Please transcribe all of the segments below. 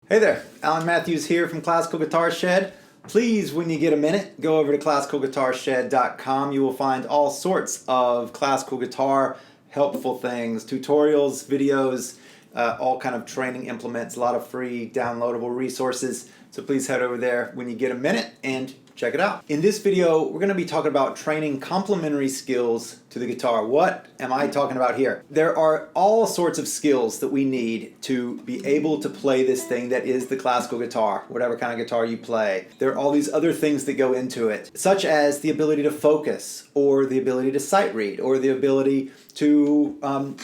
Hey there, Alan Matthews here from Classical Guitar Shed. Please, when you get a minute, go over to classicalguitarshed.com. You will find all sorts of classical guitar helpful things, tutorials, videos, all kind of training implements, a lot of free downloadable resources. So please head over there when you get a minute and check it out. In this video, we're going to be talking about training complementary skills to the guitar. What am I talking about here? There are all sorts of skills that we need to be able to play this thing that is the classical guitar, whatever kind of guitar you play. There are all these other things that go into it, such as the ability to focus, or the ability to sight read, or the ability to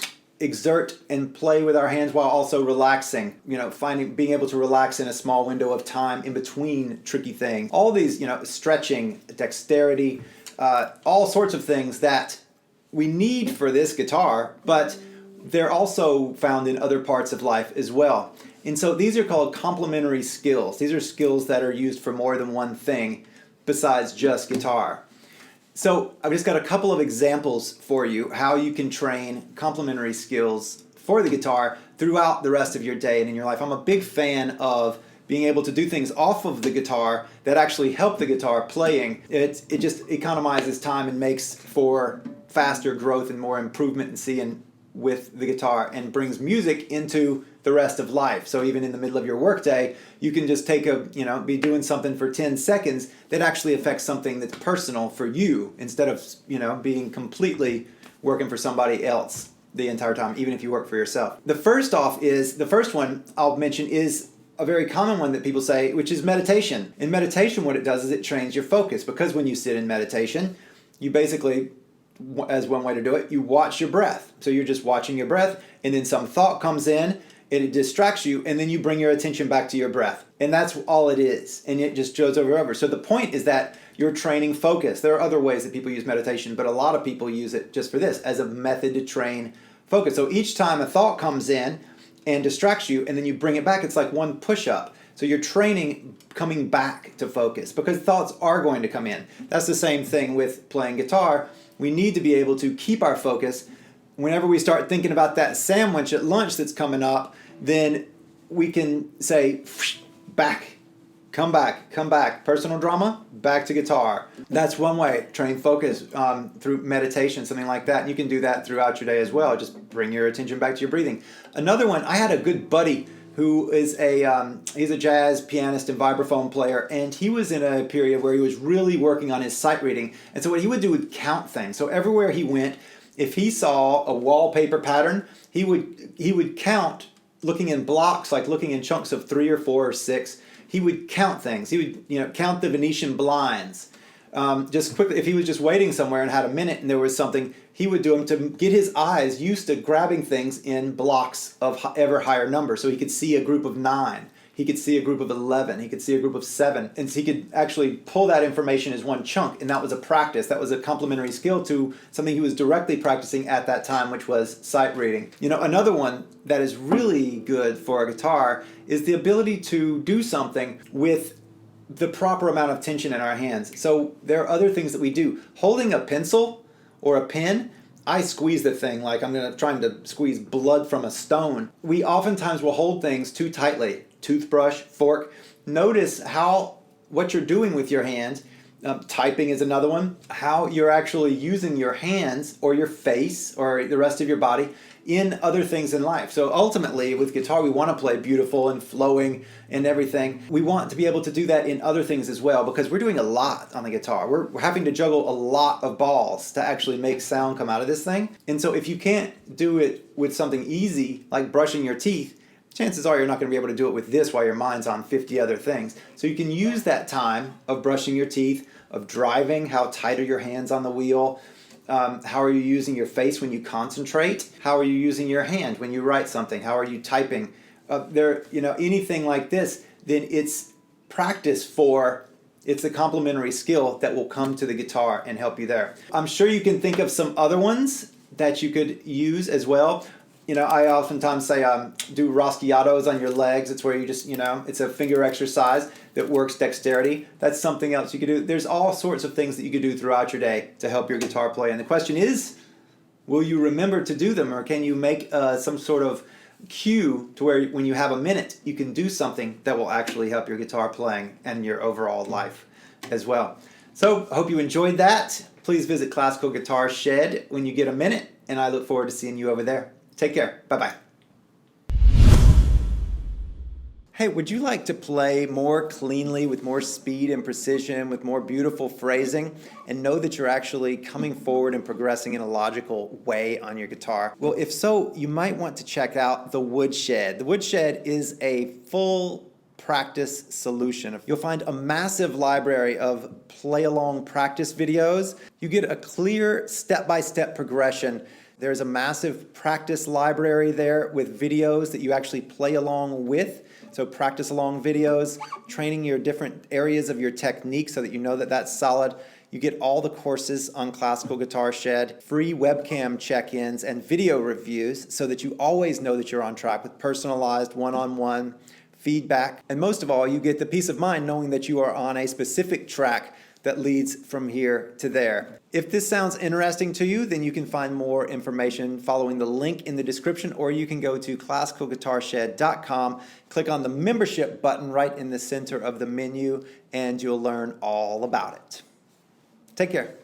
exert and play with our hands while also relaxing, being able to relax in a small window of time in between tricky things. All these, stretching, dexterity, all sorts of things that we need for this guitar, but they're also found in other parts of life as well. And so these are called complementary skills. These are skills that are used for more than one thing besides just guitar. So I've just got a couple of examples for you how you can train complementary skills for the guitar throughout the rest of your day and in your life. I'm a big fan of being able to do things off of the guitar that actually help the guitar playing. It just economizes time and makes for faster growth and more improvement in seeing with the guitar, and brings music into the rest of life. So even in the middle of your workday, you can just be doing something for 10 seconds that actually affects something that's personal for you, instead of, being completely working for somebody else the entire time, even if you work for yourself. The first one I'll mention is a very common one that people say, which is meditation. In meditation, what it does is it trains your focus, because when you sit in meditation, you basically, as one way to do it, you watch your breath. So you're just watching your breath, and then some thought comes in, it distracts you, and then you bring your attention back to your breath. And that's all it is. And it just goes over and over. So the point is that you're training focus. There are other ways that people use meditation, but a lot of people use it just for this, as a method to train focus. So each time a thought comes in and distracts you, and then you bring it back, it's like one push-up. So you're training coming back to focus, because thoughts are going to come in. That's the same thing with playing guitar. We need to be able to keep our focus. Whenever we start thinking about that sandwich at lunch that's coming up, then we can say, back, come back. Personal drama, back to guitar. That's one way, train focus through meditation, something like that. And you can do that throughout your day as well. Just bring your attention back to your breathing. Another one, I had a good buddy who is he's a jazz pianist and vibraphone player, and he was in a period where he was really working on his sight reading. And so what he would do would count things. So everywhere he went, if he saw a wallpaper pattern, he would count, looking in blocks, like looking in chunks of 3 or 4 or 6. He would count things. He would count the Venetian blinds. Just quickly, if he was just waiting somewhere and had a minute and there was something, he would do them to get his eyes used to grabbing things in blocks of ever higher numbers. So he could see a group of 9, he could see a group of 11, he could see a group of 7, and so he could actually pull that information as one chunk. And that was a practice. That was a complementary skill to something he was directly practicing at that time, which was sight reading. Another one that is really good for a guitar is the ability to do something with the proper amount of tension in our hands. So there are other things that we do. Holding a pencil or a pen, I squeeze the thing like I'm trying to squeeze blood from a stone. We oftentimes will hold things too tightly. Toothbrush, fork. Notice what you're doing with your hands. Typing is another one. How you're actually using your hands or your face or the rest of your body in other things in life. So ultimately, with guitar, we want to play beautiful and flowing and everything. We want to be able to do that in other things as well, because we're doing a lot on the guitar. We're having to juggle a lot of balls to actually make sound come out of this thing. And so if you can't do it with something easy, like brushing your teeth, chances are you're not going to be able to do it with this while your mind's on 50 other things. So you can use that time of brushing your teeth, of driving, how tight are your hands on the wheel, how are you using your face when you concentrate, how are you using your hand when you write something, how are you typing, anything like this, then it's practice it's a complementary skill that will come to the guitar and help you there. I'm sure you can think of some other ones that you could use as well. I oftentimes say do rasguiados on your legs. It's where you just, it's a finger exercise that works dexterity. That's something else you could do. There's all sorts of things that you could do throughout your day to help your guitar play. And the question is, will you remember to do them, or can you make some sort of cue to where when you have a minute, you can do something that will actually help your guitar playing and your overall life as well. So I hope you enjoyed that. Please visit Classical Guitar Shed when you get a minute, and I look forward to seeing you over there. Take care. Bye-bye. Hey, would you like to play more cleanly with more speed and precision, with more beautiful phrasing, and know that you're actually coming forward and progressing in a logical way on your guitar? Well, if so, you might want to check out the Woodshed. The Woodshed is a full practice solution. You'll find a massive library of play-along practice videos. You get a clear step-by-step progression. There's a massive practice library there with videos that you actually play along with. So practice along videos, training your different areas of your technique so that you know that that's solid. You get all the courses on Classical Guitar Shed, free webcam check-ins and video reviews so that you always know that you're on track with personalized one-on-one feedback. And most of all, you get the peace of mind knowing that you are on a specific track that leads from here to there. If this sounds interesting to you, then you can find more information following the link in the description, or you can go to classicalguitarshed.com, click on the membership button right in the center of the menu, and you'll learn all about it. Take care.